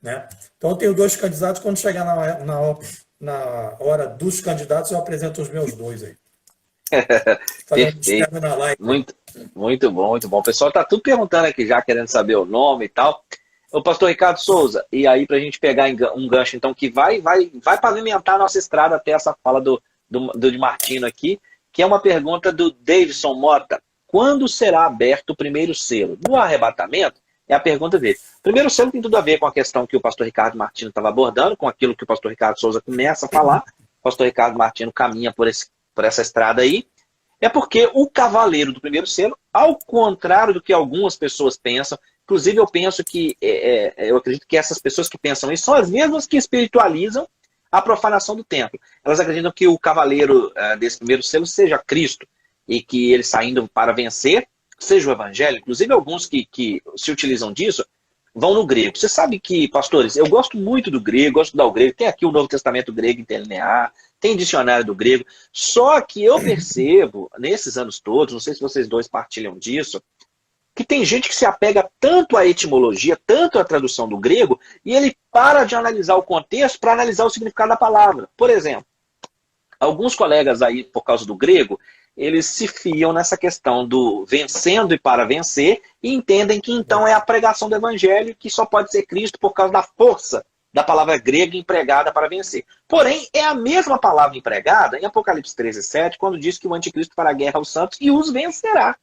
né? Então, eu tenho dois candidatos. Quando chegar na hora dos candidatos, eu apresento os meus dois aí. Fazendo Perfeito. esquema na live aí. Muito, muito bom, muito bom. O pessoal tá tudo perguntando aqui já, querendo saber o nome e tal. O pastor Ricardo Souza, e aí pra gente pegar um gancho, então, que vai pavimentar a nossa estrada até essa fala do de Martino aqui, que é uma pergunta do Davidson Mota. Quando será aberto o primeiro selo? No arrebatamento? É a pergunta dele. O primeiro selo tem tudo a ver com a questão que o pastor Ricardo Martino estava abordando, com aquilo que o pastor Ricardo Souza começa a falar. O pastor Ricardo Martino caminha por essa estrada aí. É porque o cavaleiro do primeiro selo, ao contrário do que algumas pessoas pensam, inclusive eu penso que, eu acredito que essas pessoas que pensam isso são as mesmas que espiritualizam a profanação do templo. Elas acreditam que o cavaleiro desse primeiro selo seja Cristo, e que ele saindo para vencer, seja o evangelho. Inclusive alguns que se utilizam disso, vão no grego. Você sabe que, pastores, eu gosto muito do grego, gosto de estudar o grego, tem aqui o Novo Testamento grego interlinear, tem dicionário do grego, só que eu percebo, nesses anos todos, não sei se vocês dois partilham disso, que tem gente que se apega tanto à etimologia, tanto à tradução do grego, e ele para de analisar o contexto para analisar o significado da palavra. Por exemplo, alguns colegas aí, por causa do grego, eles se fiam nessa questão do vencendo e para vencer, e entendem que então é a pregação do evangelho que só pode ser Cristo por causa da força da palavra grega empregada para vencer. Porém, é a mesma palavra empregada em Apocalipse 13:7, quando diz que o anticristo fará guerra aos santos e os vencerá.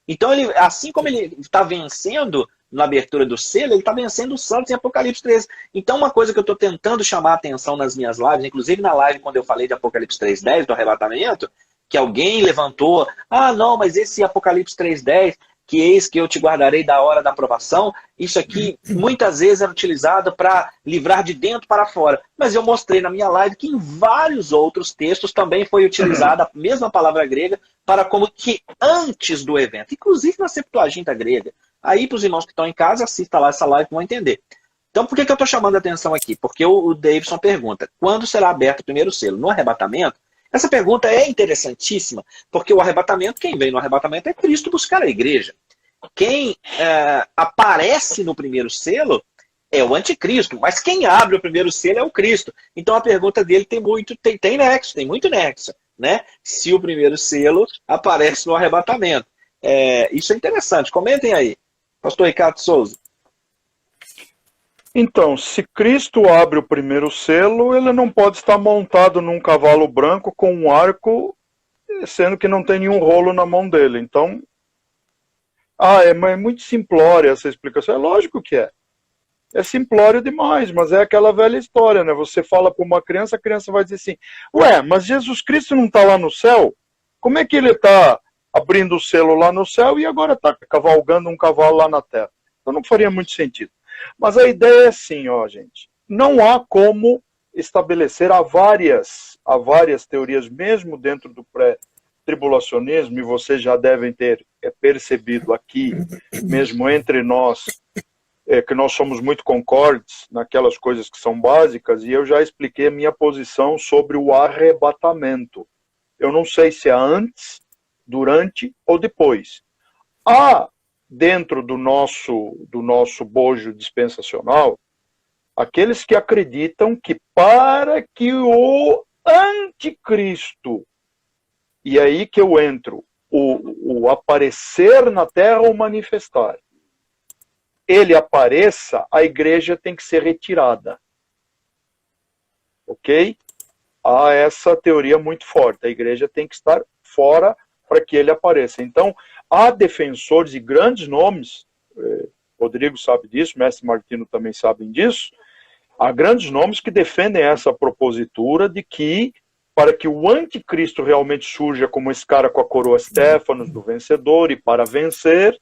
Então, ele, assim como ele está vencendo na abertura do selo, ele está vencendo os santos em Apocalipse 13. Então, uma coisa que eu estou tentando chamar a atenção nas minhas lives, inclusive na live quando eu falei de Apocalipse 3:10, do arrebatamento, que alguém levantou, não, mas esse Apocalipse 3:10, que eis que eu te guardarei da hora da aprovação, isso aqui muitas vezes era utilizado para livrar de dentro para fora. Mas eu mostrei na minha live que em vários outros textos também foi utilizada a mesma palavra grega para como que antes do evento, inclusive na Septuaginta grega. Aí, para os irmãos que estão em casa, assista lá essa live que vão entender. Então, por que eu estou chamando a atenção aqui? Porque o Davidson pergunta, quando será aberto o primeiro selo? No arrebatamento? Essa pergunta é interessantíssima, porque o arrebatamento, quem vem no arrebatamento é Cristo buscar a igreja. Quem aparece no primeiro selo é o anticristo, mas quem abre o primeiro selo é o Cristo. Então a pergunta dele tem nexo, tem muito nexo, né? Se o primeiro selo aparece no arrebatamento. Isso é interessante, comentem aí. Pastor Ricardo Souza. Então, se Cristo abre o primeiro selo, ele não pode estar montado num cavalo branco com um arco, sendo que não tem nenhum rolo na mão dele. Então, é muito simplória essa explicação. É lógico que é. É simplório demais, mas é aquela velha história, né? Você fala para uma criança, a criança vai dizer assim, mas Jesus Cristo não está lá no céu? Como é que ele está abrindo o selo lá no céu e agora está cavalgando um cavalo lá na terra? Então não faria muito sentido. Mas a ideia é assim, gente. Não há como estabelecer, há várias teorias, mesmo dentro do pré-tribulacionismo, e vocês já devem ter percebido aqui, mesmo entre nós, que nós somos muito concordes naquelas coisas que são básicas, e eu já expliquei a minha posição sobre o arrebatamento. Eu não sei se é antes, durante ou depois. Dentro do nosso bojo dispensacional, aqueles que acreditam que para que o anticristo, e aí que eu entro, o aparecer na terra ou manifestar, ele apareça, a igreja tem que ser retirada. Ok? Há essa teoria muito forte, a igreja tem que estar fora para que ele apareça. Então, há defensores de grandes nomes, Rodrigo sabe disso, Mestre Martino também sabem disso, há grandes nomes que defendem essa propositura de que, para que o anticristo realmente surja como esse cara com a coroa Stefanos do vencedor e para vencer,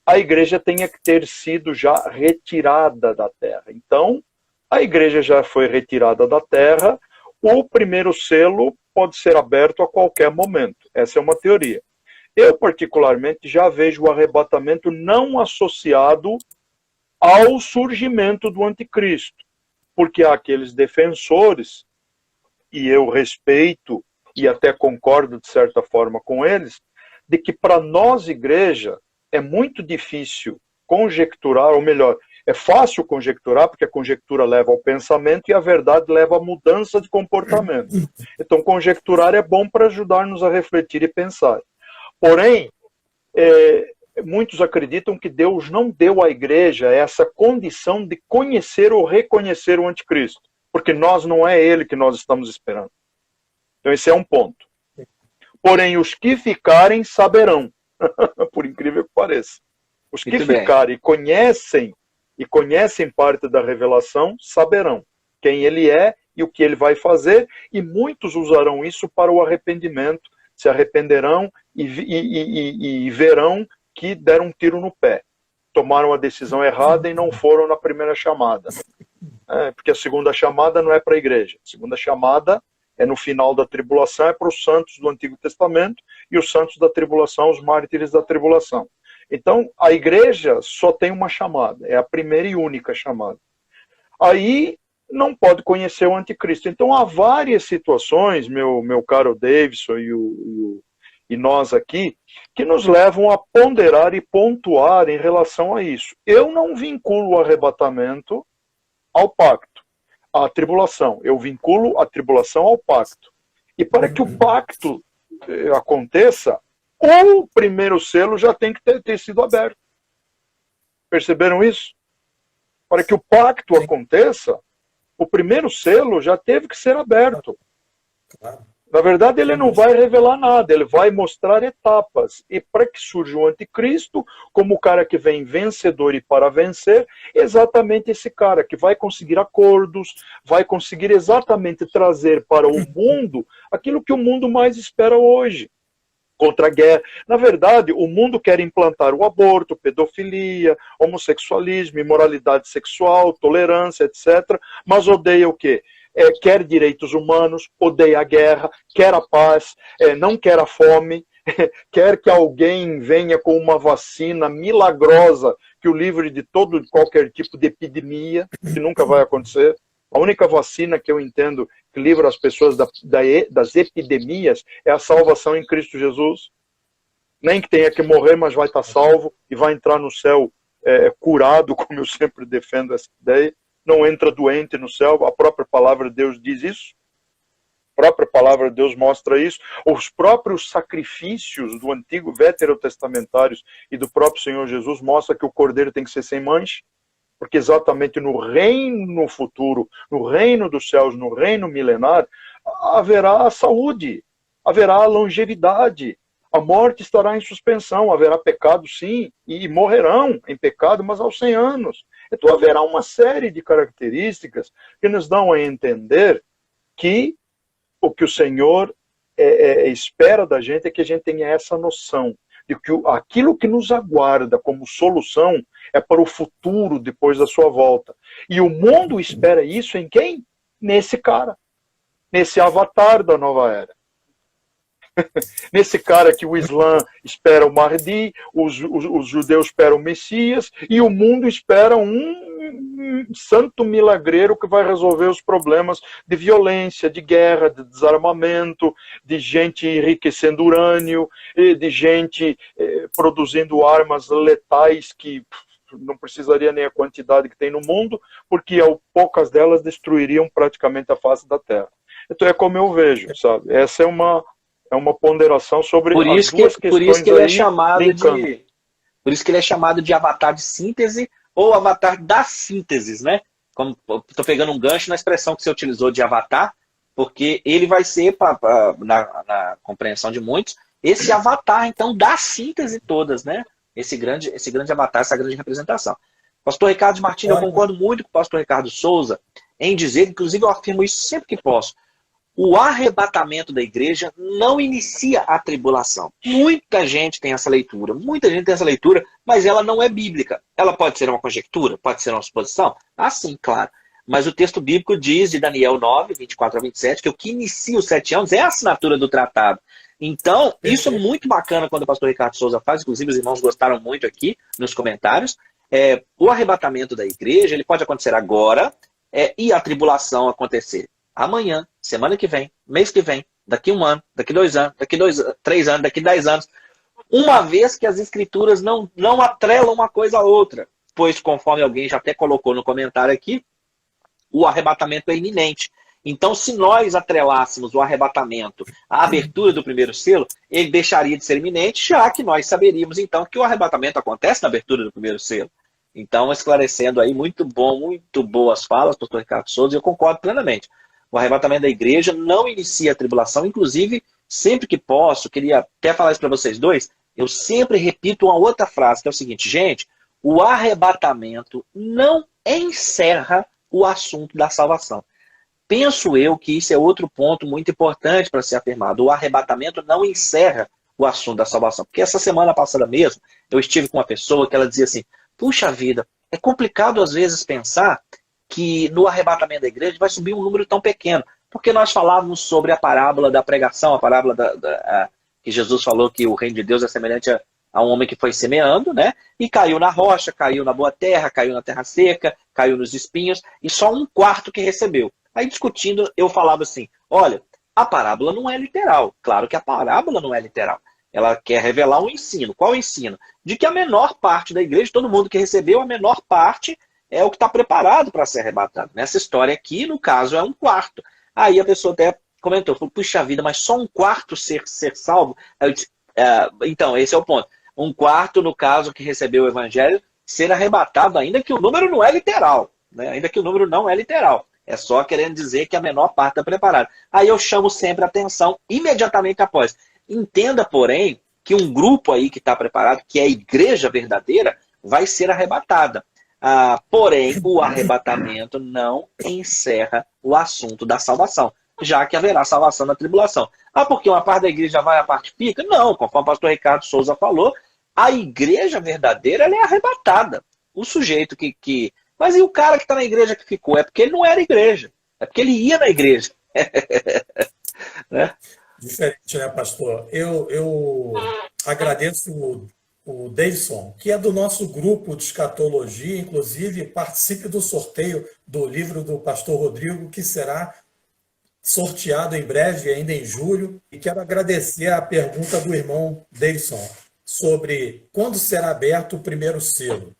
a igreja tenha que ter sido já retirada da terra. Então, a igreja já foi retirada da terra, o primeiro selo pode ser aberto a qualquer momento. Essa é uma teoria. Eu, particularmente, já vejo o arrebatamento não associado ao surgimento do anticristo, porque há aqueles defensores, e eu respeito e até concordo de certa forma com eles, de que para nós, igreja, é muito difícil conjecturar, ou melhor, É fácil conjecturar, porque a conjectura leva ao pensamento e a verdade leva à mudança de comportamento. Então, conjecturar é bom para ajudar-nos a refletir e pensar. Porém, muitos acreditam que Deus não deu à igreja essa condição de conhecer ou reconhecer o anticristo, porque não é ele que nós estamos esperando. Então esse é um ponto. Porém, os que ficarem saberão, por incrível que pareça. Os que ficarem e conhecem parte da revelação, saberão quem ele é e o que ele vai fazer, e muitos usarão isso para o arrependimento, se arrependerão e verão que deram um tiro no pé. Tomaram a decisão errada e não foram na primeira chamada. Porque a segunda chamada não é para a igreja. A segunda chamada é no final da tribulação, é para os santos do Antigo Testamento, e os santos da tribulação, os mártires da tribulação. Então, a igreja só tem uma chamada, é a primeira e única chamada. Aí não pode conhecer o anticristo. Então, há várias situações, meu caro Davidson e nós aqui, que nos levam a ponderar e pontuar em relação a isso. Eu não vinculo o arrebatamento ao pacto, à tribulação. Eu vinculo a tribulação ao pacto. E para que o pacto aconteça, o primeiro selo já tem que ter sido aberto. Perceberam isso? Para que o pacto aconteça, o primeiro selo já teve que ser aberto. Na verdade, ele não vai revelar nada, ele vai mostrar etapas. E para que surja o anticristo, como o cara que vem vencedor e para vencer, exatamente esse cara que vai conseguir acordos, vai conseguir exatamente trazer para o mundo aquilo que o mundo mais espera hoje. Contra a guerra. Na verdade, o mundo quer implantar o aborto, pedofilia, homossexualismo, imoralidade sexual, tolerância, etc. Mas odeia o quê? Quer direitos humanos, odeia a guerra, quer a paz, não quer a fome, quer que alguém venha com uma vacina milagrosa que o livre de qualquer tipo de epidemia, que nunca vai acontecer. A única vacina que eu entendo que livra as pessoas das epidemias é a salvação em Cristo Jesus. Nem que tenha que morrer, mas vai estar salvo e vai entrar no céu curado, como eu sempre defendo essa ideia. Não entra doente no céu, a própria palavra de Deus diz isso. A própria palavra de Deus mostra isso. Os próprios sacrifícios do antigo veterotestamentários e do próprio Senhor Jesus mostram que o cordeiro tem que ser sem mancha. Porque exatamente no reino futuro, no reino dos céus, no reino milenar, haverá a saúde, haverá a longevidade, a morte estará em suspensão, haverá pecado sim, e morrerão em pecado, mas aos 100 anos. Então haverá uma série de características que nos dão a entender que o que o Senhor espera da gente é que a gente tenha essa noção de que aquilo que nos aguarda como solução é para o futuro depois da sua volta. E o mundo espera isso em quem? Nesse cara. Nesse avatar da nova era. Nesse cara que o Islã espera o Mahdi, os judeus esperam o Messias, e o mundo espera um santo milagreiro que vai resolver os problemas de violência, de guerra, de desarmamento, de gente enriquecendo urânio, de gente produzindo armas letais que não precisaria nem a quantidade que tem no mundo, porque poucas delas destruiriam praticamente a face da Terra. Então é como eu vejo, sabe? Essa é uma ponderação sobre as duas questões. Por isso que ele é chamado de avatar de síntese ou avatar das sínteses, né? Como estou pegando um gancho na expressão que você utilizou de avatar, porque ele vai ser, na compreensão de muitos, esse avatar, então, da síntese todas, né? Esse grande avatar, essa grande representação. Pastor Ricardo Martins, eu concordo muito com o pastor Ricardo Souza em dizer, inclusive eu afirmo isso sempre que posso, o arrebatamento da igreja não inicia a tribulação. Muita gente tem essa leitura, mas ela não é bíblica. Ela pode ser uma conjectura, pode ser uma suposição? Ah, sim, claro. Mas o texto bíblico diz, de Daniel 9, 24 a 27, que o que inicia os 7 anos é a assinatura do tratado. Então, isso é muito bacana quando o pastor Ricardo Souza faz, inclusive os irmãos gostaram muito aqui nos comentários. O arrebatamento da igreja ele pode acontecer agora e a tribulação acontecer amanhã, semana que vem, mês que vem, daqui 1 ano, daqui 2 anos, daqui 3 anos, daqui 10 anos. Uma vez que as escrituras não atrelam uma coisa a outra. pois conforme alguém já até colocou no comentário aqui, o arrebatamento é iminente. Então, se nós atrelássemos o arrebatamento à abertura do primeiro selo, ele deixaria de ser iminente, já que nós saberíamos, então, que o arrebatamento acontece na abertura do primeiro selo. Então, esclarecendo aí, muito bom, muito boas falas, pastor Ricardo Souza, e eu concordo plenamente. O arrebatamento da igreja não inicia a tribulação, inclusive, sempre que posso, queria até falar isso para vocês dois, eu sempre repito uma outra frase, que é o seguinte, gente, o arrebatamento não encerra o assunto da salvação. Penso eu que isso é outro ponto muito importante para ser afirmado. O arrebatamento não encerra o assunto da salvação. Porque essa semana passada mesmo, eu estive com uma pessoa que ela dizia assim, puxa vida, é complicado às vezes pensar que no arrebatamento da igreja vai subir um número tão pequeno. Porque nós falávamos sobre a parábola da pregação, a parábola que Jesus falou que o reino de Deus é semelhante a um homem que foi semeando, né? E caiu na rocha, caiu na boa terra, caiu na terra seca, caiu nos espinhos, e só um quarto que recebeu. Aí discutindo, eu falava assim, olha, a parábola não é literal. Claro que a parábola não é literal. Ela quer revelar um ensino. Qual ensino? De que a menor parte da igreja, todo mundo que recebeu, a menor parte é o que está preparado para ser arrebatado. Nessa história aqui, no caso, é um quarto. Aí a pessoa até comentou, falou, puxa vida, mas só um quarto ser salvo? Aí eu disse, então, esse é o ponto. Um quarto, no caso, que recebeu o evangelho, ser arrebatado, ainda que o número não é literal. Né? Ainda que o número não é literal. É só querendo dizer que a menor parte está preparada. Aí eu chamo sempre a atenção, imediatamente após. Entenda, porém, que um grupo aí que está preparado, que é a igreja verdadeira, vai ser arrebatada. Porém, o arrebatamento não encerra o assunto da salvação, já que haverá salvação na tribulação. Porque uma parte da igreja vai, a parte fica? Não, conforme o pastor Ricardo Souza falou, a igreja verdadeira ela é arrebatada. O sujeito que... Mas e o cara que está na igreja que ficou? É porque ele não era igreja. É porque ele ia na igreja. Né? Diferente, né, pastor? Eu agradeço o Davidson, que é do nosso grupo de escatologia, inclusive participe do sorteio do livro do pastor Rodrigo, que será sorteado em breve, ainda em julho. E quero agradecer a pergunta do irmão Davidson sobre quando será aberto o primeiro selo.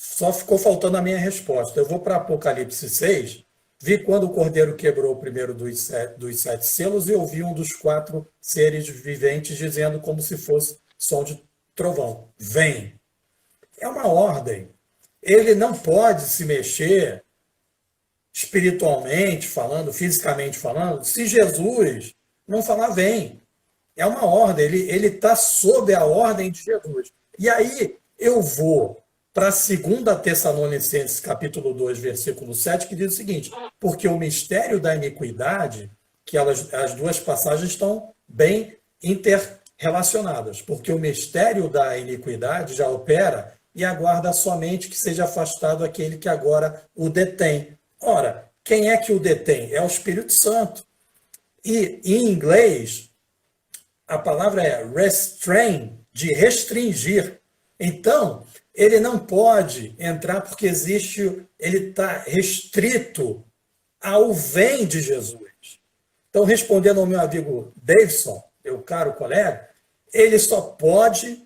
Só ficou faltando a minha resposta. Eu vou para Apocalipse 6, vi quando o Cordeiro quebrou o primeiro dos sete selos e ouvi um dos 4 seres viventes dizendo como se fosse som de trovão. Vem. É uma ordem. Ele não pode se mexer espiritualmente falando, fisicamente falando, se Jesus não falar vem. É uma ordem. Ele está sob a ordem de Jesus. E aí eu vou para 2 Tessalonicenses, capítulo 2, versículo 7, que diz o seguinte, porque o mistério da iniquidade, que as duas passagens estão bem interrelacionadas, porque o mistério da iniquidade já opera e aguarda somente que seja afastado aquele que agora o detém. Ora, quem é que o detém? É o Espírito Santo. E em inglês, a palavra é restrain, de restringir. Então, ele não pode entrar porque ele está restrito ao vem de Jesus. Então, respondendo ao meu amigo Davidson, meu caro colega, ele só pode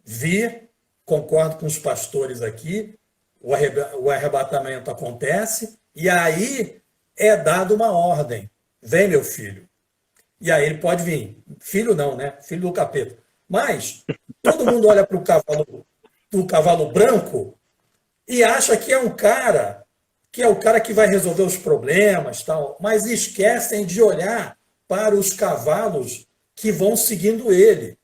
vir, concordo com os pastores aqui, o arrebatamento acontece, e aí é dada uma ordem. Vem, meu filho. E aí ele pode vir. Filho não, né? Filho do capeta. Mas todo mundo olha para o cavalo branco e acha que é um cara, que é o cara que vai resolver os problemas, tal, mas esquecem de olhar para os cavalos que vão seguindo ele,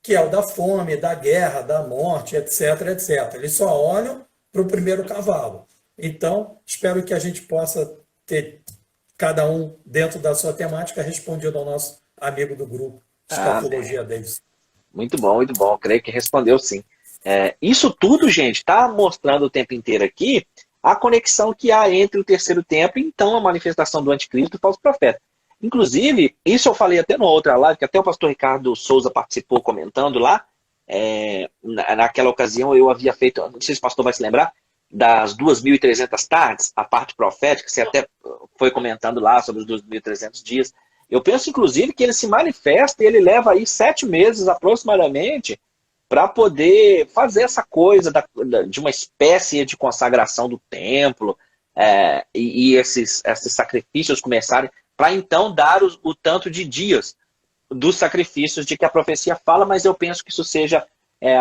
que é o da fome, da guerra, da morte, etc, etc. Eles só olham para o primeiro cavalo. Então, espero que a gente possa ter, cada um dentro da sua temática, respondido ao nosso amigo do grupo, Escatologia Davis. Muito bom. Creio que respondeu sim. Isso tudo, gente, está mostrando o tempo inteiro aqui a conexão que há entre o terceiro tempo e então a manifestação do anticristo e do falso profeta. Inclusive, isso eu falei até numa outra live, que até o pastor Ricardo Souza participou comentando lá. Naquela ocasião eu havia feito, não sei se o pastor vai se lembrar, das 2.300 tardes, a parte profética, você até foi comentando lá sobre os 2.300 dias. Eu penso, inclusive, que ele se manifesta e ele leva aí 7 meses aproximadamente para poder fazer essa coisa de uma espécie de consagração do templo, e esses sacrifícios começarem, para então dar o tanto de dias dos sacrifícios de que a profecia fala, mas eu penso que isso seja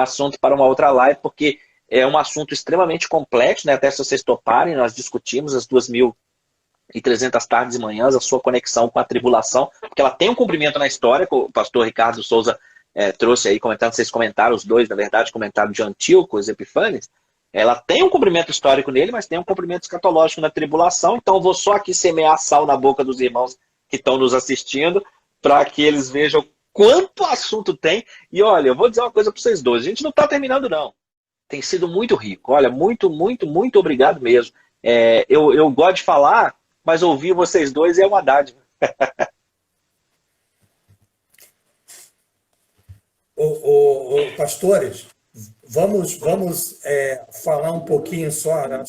assunto para uma outra live, porque é um assunto extremamente complexo, né? Até se vocês toparem, nós discutimos as 2.300 tardes e manhãs, a sua conexão com a tribulação, porque ela tem um cumprimento na história, que o pastor Ricardo Souza trouxe aí, comentando, vocês comentaram, os dois, na verdade, comentaram de Antíoco Epífanes. Ela tem um cumprimento histórico nele, mas tem um cumprimento escatológico na tribulação, então eu vou só aqui semear sal na boca dos irmãos que estão nos assistindo, para que eles vejam quanto assunto tem. E olha, eu vou dizer uma coisa para vocês dois, a gente não está terminando não. Tem sido muito rico. Olha, muito, muito, muito obrigado mesmo. Eu gosto de falar, mas ouvir vocês dois é uma dádiva. Pastores, vamos falar um pouquinho só, né,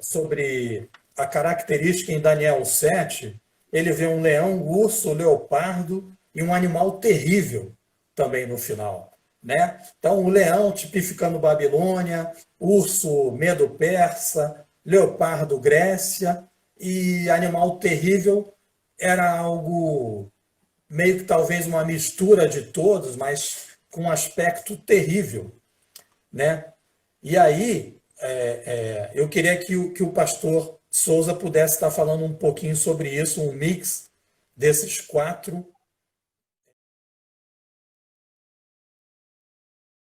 sobre a característica em Daniel 7. Ele vê um leão, um urso, um leopardo e um animal terrível também no final, né? Então, o leão tipificando Babilônia, urso Medo-Persa, leopardo Grécia, e animal terrível era algo meio que talvez uma mistura de todos, mas com um aspecto terrível, né? E aí, eu queria que o pastor Souza pudesse estar falando um pouquinho sobre isso, um mix desses 4